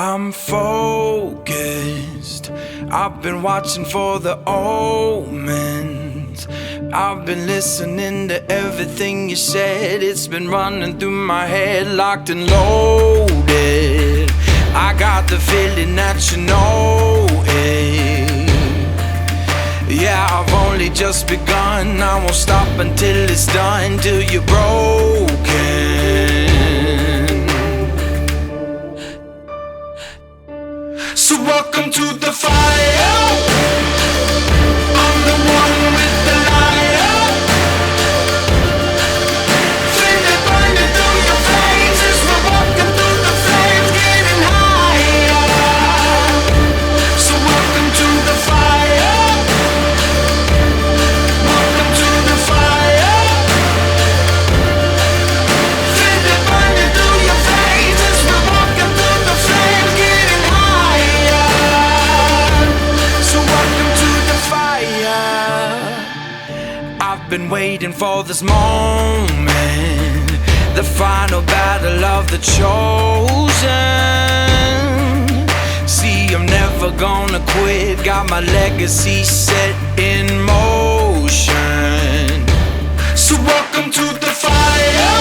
I'm focused. I've been watching for the omens. I've been listening to everything you said. It's been running through my head, locked and loaded. I got the feeling that you know it. Yeah, I've only just begun. I won't stop until it's done, till you're broken. So welcome to the fire. I'm the one with the lighter. Feel it burning through your veins as we're walking through the flames, getting higher. So welcome to the fire. Welcome to the fire. Feel it burning through your veins as we're walking through the flames, getting higher. So welcome to the fire. I've been waiting for this moment, the final battle of the chosen. See, I'm never gonna quit, got my legacy set in motion. So welcome to the fire.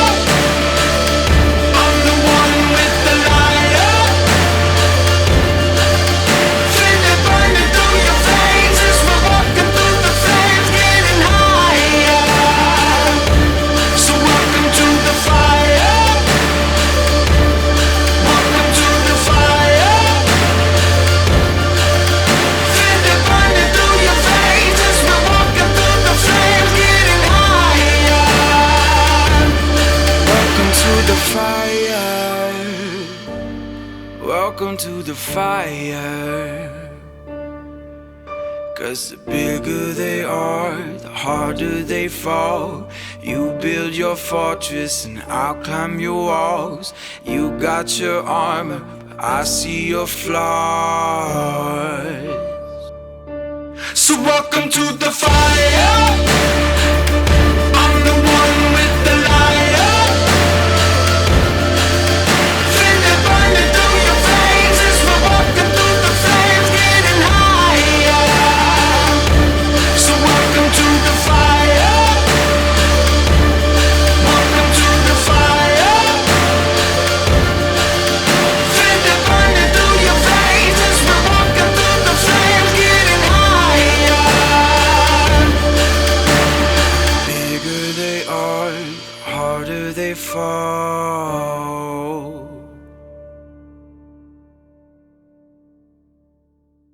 I'm the one with the lighter. Feel it burning through your veins as we're walking through the flames, getting higher. So welcome to the fire. Welcome to the fire. Feel it burning through your veins as we're walking through the flames, getting higher. Welcome to the fire. Welcome to the fire. 'Cause the bigger they are, the harder they fall. You build your fortress and I'll climb your walls. You got your armor, but I see your flaws. So welcome to the fire. I'm the one with the lighter. Feel it burning through your veins as we're walking through the flames, getting higher. So welcome to the fire. Welcome to the fire. Feel it burning through your veins as we're walking through the flames, getting higher. Bigger they are, the harder they fall.